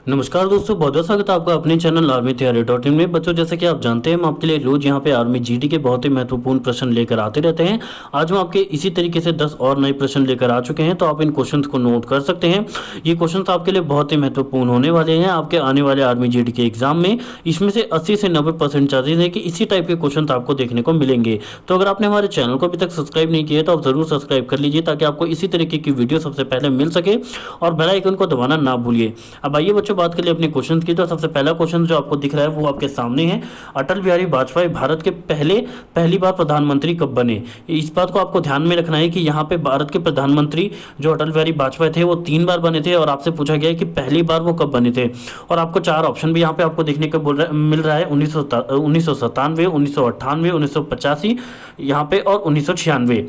नमस्कार दोस्तों, बहुत बहुत स्वागत है आपका अपने चैनल आर्मी तैयारी .in में। बच्चों, जैसे कि आप जानते हैं, हम आपके लिए रोज यहाँ पे आर्मी जीडी के बहुत ही महत्वपूर्ण प्रश्न लेकर आते रहते हैं। आज हम आपके इसी तरीके से 10 और नए प्रश्न लेकर आ चुके हैं, तो आप इन क्वेश्चंस को नोट कर सकते हैं। ये क्वेश्चंस आपके लिए बहुत ही महत्वपूर्ण होने वाले हैं आपके आने वाले आर्मी जीडी के एग्जाम में। इसमें से 80 से 90% चांसेस है कि इसी टाइप के क्वेश्चन आपको देखने को मिलेंगे। तो अगर आपने हमारे चैनल को अभी तक सब्सक्राइब नहीं किया तो आप जरूर सब्सक्राइब कर लीजिए, ताकि आपको इसी तरीके की वीडियो सबसे पहले मिल सके, और बेल आइकन को दबाना ना भूलिए। अब आइए बच्चों, बात कर लिए अपने क्वेश्चन की। तो सबसे पहला क्वेश्चन जो आपको दिख रहा है वो आपके सामने है। अटल बिहारी वाजपेयी भारत के पहली बार प्रधानमंत्री कब बने? इस बात को आपको ध्यान में रखना है कि यहाँ पे भारत के प्रधानमंत्री जो अटल बिहारी वाजपेयी थे वो 3 बार बने थे, और आपसे पूछा गया है कि पहली बार वो कब बने थे। और आपको 4 ऑप्शन भी यहाँ पे आपको देखने को मिल रहा है। 1997, 1998, 1985 यहाँ पे, और 1996।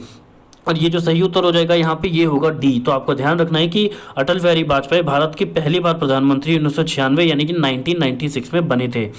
और ये जो सही उत्तर हो जाएगा यहाँ पे ये होगा डी। तो आपको ध्यान रखना है कि अटल बिहारी वाजपेयी भारत के पहली बार प्रधानमंत्री 1996 यानी कि 1996 में बने थे।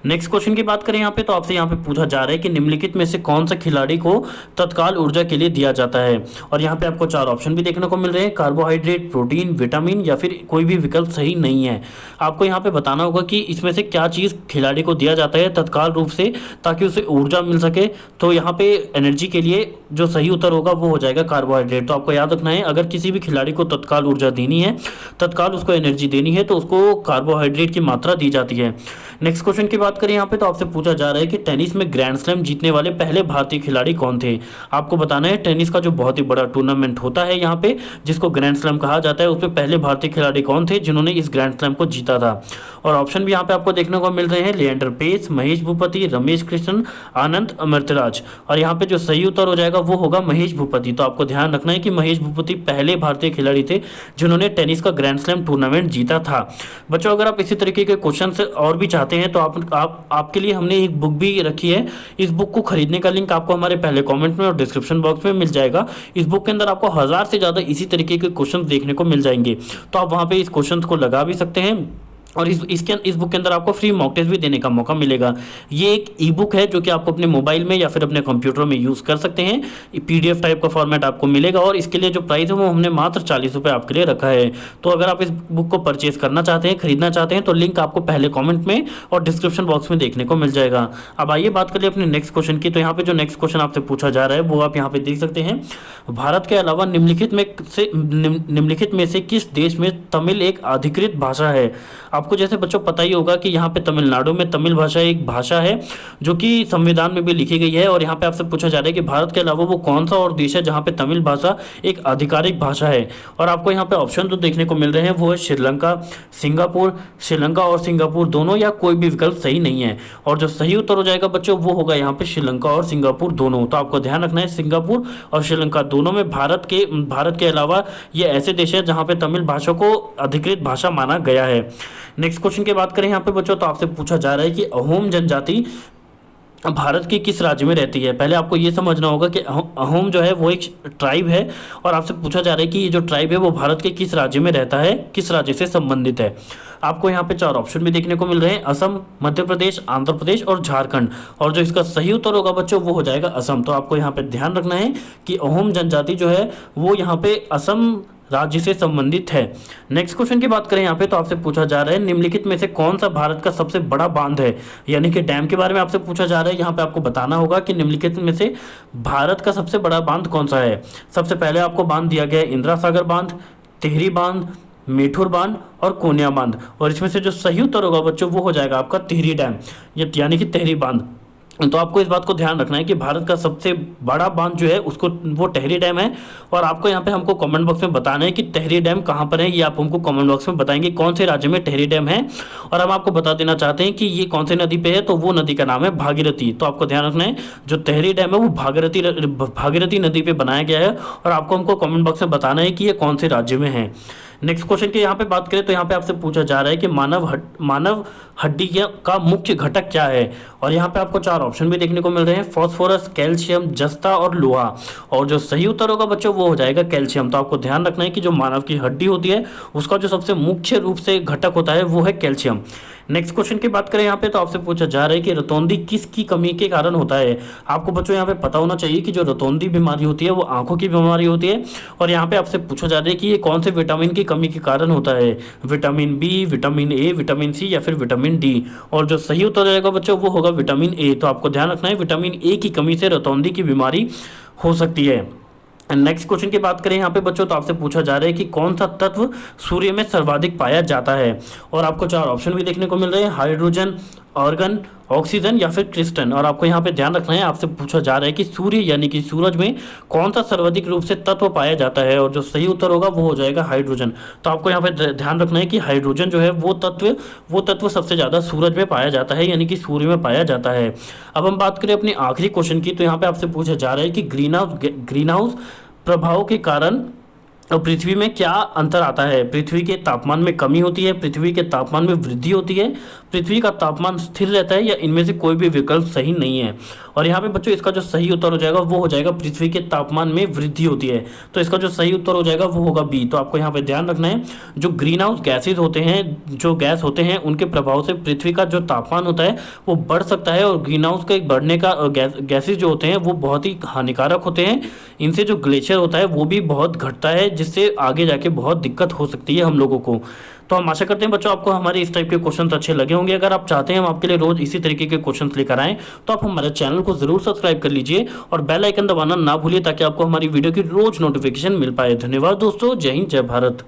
नेक्स्ट क्वेश्चन की बात करें यहाँ पे, तो आपसे यहाँ पे पूछा जा रहा है कि निम्नलिखित में से कौन सा खिलाड़ी को तत्काल ऊर्जा के लिए दिया जाता है। और यहाँ पे आपको 4 ऑप्शन भी देखने को मिल रहे हैं, कार्बोहाइड्रेट, प्रोटीन, विटामिन, या फिर कोई भी विकल्प सही नहीं है। आपको यहाँ पे बताना होगा कि इसमें से क्या चीज़ खिलाड़ी को दिया जाता है तत्काल रूप से, ताकि उसे ऊर्जा मिल सके। तो यहाँ पे एनर्जी के लिए जो सही उत्तर होगा वो हो जाएगा कार्बोहाइड्रेट। तो आपको याद रखना है, अगर किसी भी खिलाड़ी को तत्काल ऊर्जा देनी है, तत्काल उसको एनर्जी देनी है, तो उसको कार्बोहाइड्रेट की मात्रा दी जाती है। नेक्स्ट क्वेश्चन की बात करें यहाँ पे, तो आपसे पूछा जा रहा है कि टेनिस में ग्रैंड स्लैम जीतने वाले पहले भारतीय खिलाड़ी कौन थे। आपको बताना है, टेनिस का जो बहुत ही बड़ा टूर्नामेंट होता है यहाँ पे, जिसको ग्रैंड स्लैम कहा जाता है, उसमें पहले भारतीय खिलाड़ी कौन थे जिन्होंने इस ग्रैंड स्लैम को जीता था। और ऑप्शन भी यहाँ पे आपको देखने को मिल रहे हैं, लिएंडर पेस, महेश भूपति, रमेश कृष्णन, आनंद अमृतराज। और यहाँ पे जो सही उत्तर हो जाएगा वो होगा महेश भूपति। तो आपको ध्यान रखना है कि महेश भूपति पहले भारतीय खिलाड़ी थे जिन्होंने टेनिस का ग्रैंड स्लैम टूर्नामेंट जीता था। बच्चों, अगर आप इसी तरीके के क्वेश्चन और भी चाहते हैं तो आपके लिए हमने एक बुक भी रखी है। इस बुक को खरीदने का लिंक आपको हमारे पहले कमेंट में और डिस्क्रिप्शन बॉक्स में मिल जाएगा। इस बुक के अंदर आपको 1000 से ज़्यादा इसी तरीके के क्वेश्चन देखने को मिल जाएंगे, तो आप वहाँ पे इस क्वेश्चन को लगा भी सकते हैं। और इस बुक के अंदर आपको फ्री मॉक टेस्ट भी देने का मौका मिलेगा। ये एक ई बुक है जो कि आपको अपने मोबाइल में या फिर अपने कंप्यूटर में यूज़ कर सकते हैं। PDF टाइप का फॉर्मेट आपको मिलेगा, और इसके लिए जो प्राइस है वो हमने मात्र 40 रुपये आपके लिए रखा है। तो अगर आप इस बुक को परचेज करना चाहते हैं, खरीदना चाहते हैं, तो लिंक आपको पहले कॉमेंट में और डिस्क्रिप्शन बॉक्स में देखने को मिल जाएगा। अब आइए बात करिए अपने नेक्स्ट क्वेश्चन की। तो यहाँ पे जो नेक्स्ट क्वेश्चन आपसे पूछा जा रहा है वो आप यहाँ पे देख सकते हैं। भारत के अलावा निम्नलिखित में से किस देश में तमिल एक अधिकृत भाषा है? आपको जैसे बच्चों पता ही होगा कि यहाँ पे तमिलनाडु में तमिल भाषा एक भाषा है जो कि संविधान में भी लिखी गई है। और यहाँ पे आपसे पूछा जा रहा है कि भारत के अलावा वो कौन सा और देश है जहाँ पे तमिल भाषा एक आधिकारिक भाषा है। और आपको यहाँ पे ऑप्शन जो देखने को मिल रहे हैं वो है श्रीलंका, सिंगापुर, श्रीलंका और सिंगापुर दोनों, या कोई भी विकल्प सही नहीं है। और जो सही उत्तर हो जाएगा बच्चों वो होगा यहाँ पे श्रीलंका और सिंगापुर दोनों। तो आपको ध्यान रखना है, सिंगापुर और श्रीलंका दोनों में भारत के अलावा ये ऐसे देश है जहाँ पे तमिल भाषा को अधिकृत भाषा माना गया है। नेक्स्ट क्वेश्चन की बात करें यहाँ पे बच्चों, तो आपसे पूछा जा रहा है कि अहोम जनजाति भारत के किस राज्य में रहती है। पहले आपको ये समझना होगा कि अहोम जो है वो एक ट्राइब है, और आपसे पूछा जा रहा है कि ये जो ट्राइब है वो भारत के किस राज्य में रहता है, किस राज्य से संबंधित है। आपको यहाँ पे 4 ऑप्शन भी देखने को मिल रहे हैं, असम, मध्य प्रदेश, आंध्र प्रदेश और झारखंड। और जो इसका सही उत्तर होगा बच्चों वो हो जाएगा असम। तो आपको यहाँ पे ध्यान रखना है कि अहोम जनजाति जो है वो यहाँ पे असम राज्य से संबंधित है। नेक्स्ट क्वेश्चन की बात करें यहाँ पे, तो आपसे पूछा जा रहा है निम्नलिखित में से कौन सा भारत का सबसे बड़ा बांध है, यानी कि डैम के बारे में आपसे पूछा जा रहा है। यहाँ पे आपको बताना होगा कि निम्नलिखित में से भारत का सबसे बड़ा बांध कौन सा है। सबसे पहले आपको बांध दिया गया है इंदिरा सागर बांध, तिहरी बांध, मेठूर बांध और कोनिया बांध। और इसमें से जो सही उत्तर होगा बच्चों वो हो जाएगा आपका तिहरी डैम, यानी कि तिहरी बांध। तो आपको इस बात को ध्यान रखना है कि भारत का सबसे बड़ा बांध जो है उसको वो टिहरी डैम है। और आपको यहाँ पे हमको कमेंट बॉक्स में बताना है कि टिहरी डैम कहाँ पर है, ये आप हमको कमेंट बॉक्स में बताएंगे कौन से राज्य में टिहरी डैम है। और हम आपको बता देना चाहते हैं कि ये कौन से नदी पे है, तो वो नदी का नाम है भागीरथी। तो आपको ध्यान रखना है, जो टिहरी डैम है वो भागीरथी नदी पर बनाया गया है, और आपको हमको कमेंट बॉक्स में बताना है कि ये कौन से राज्य में है। नेक्स्ट क्वेश्चन की यहाँ पे बात करें, तो यहाँ पे आपसे पूछा जा रहा है कि मानव हड्डी का मुख्य घटक क्या है। और यहाँ पे आपको 4 ऑप्शन भी देखने को मिल रहे हैं, फास्फोरस, कैल्शियम, जस्ता और लोहा। और जो सही उत्तर होगा बच्चों वो हो जाएगा कैल्शियम। तो आपको ध्यान रखना है कि जो मानव की हड्डी होती है उसका जो सबसे मुख्य रूप से घटक होता है वो है कैल्शियम। नेक्स्ट क्वेश्चन की बात करें यहाँ पे तो आपसे पूछा जा रहा है कि रतौंधी किसकी कमी के कारण होता है। आपको बच्चों यहाँ पे पता होना चाहिए कि जो रतौंधी बीमारी होती है वो आंखों की बीमारी होती है। और यहाँ पे आपसे पूछा जा रहा है कि ये कौन से विटामिन की कमी के कारण होता है, vitamin B, vitamin A, vitamin C या फिर विटामिन डी। और जो सही उत्तर रहेगा बच्चों वो होगा विटामिन ए। तो आपको ध्यान रखना है विटामिन ए की कमी से रतौंधी की बीमारी हो सकती है। नेक्स्ट क्वेश्चन की बात करें यहाँ पे बच्चों तो आपसे पूछा जा रहा है कि कौन सा तत्व सूर्य में सर्वाधिक पाया जाता है। और आपको चार ऑप्शन भी देखने को मिल रहे हैं, हाइड्रोजन, ऑर्गन, ऑक्सीजन या फिर क्रिस्टन। और आपको यहाँ पे ध्यान रखना है, आपसे पूछा जा रहा है कि सूर्य यानी कि सूरज में कौन सा सर्वाधिक रूप से तत्व पाया जाता है। और जो सही उत्तर होगा वो हो जाएगा हाइड्रोजन। तो आपको यहाँ पे ध्यान रखना है कि हाइड्रोजन जो है वो तत्व सबसे ज़्यादा सूरज में पाया जाता है, यानी कि सूर्य में पाया जाता है। अब हम बात करें अपने आखिरी क्वेश्चन की, तो यहाँ पे आपसे पूछा जा रहा है कि ग्रीन हाउस प्रभाव के कारण और पृथ्वी में क्या अंतर आता है। पृथ्वी के तापमान में कमी होती है, पृथ्वी के तापमान में वृद्धि होती है, पृथ्वी का तापमान स्थिर रहता है, या इनमें से कोई भी विकल्प सही नहीं है। और यहाँ पे बच्चों इसका जो सही उत्तर हो जाएगा वो हो जाएगा पृथ्वी के तापमान में वृद्धि होती है। तो इसका जो सही उत्तर हो जाएगा वो होगा बी। तो आपको यहाँ पे ध्यान रखना है, जो ग्रीन हाउस गैसेज होते हैं, जो गैस होते हैं, उनके प्रभाव से पृथ्वी का जो तापमान होता है वो बढ़ सकता है। और ग्रीन हाउस के बढ़ने का गैसेज जो होते हैं वो बहुत ही हानिकारक होते हैं। इनसे जो ग्लेशियर होता है वो भी बहुत घटता है, जिससे आगे जाके बहुत दिक्कत हो सकती है हम लोगों को। तो हम आशा करते हैं बच्चों आपको हमारे इस टाइप के क्वेश्चंस अच्छे लगे होंगे। अगर आप चाहते हैं हम आपके लिए रोज इसी तरीके के क्वेश्चंस लेकर आएं तो आप हमारे चैनल को जरूर सब्सक्राइब कर लीजिए और बेल आइकन दबाना ना भूलिए, ताकि आपको हमारी वीडियो की रोज नोटिफिकेशन मिल पाए। धन्यवाद दोस्तों, जय हिंद, जय भारत।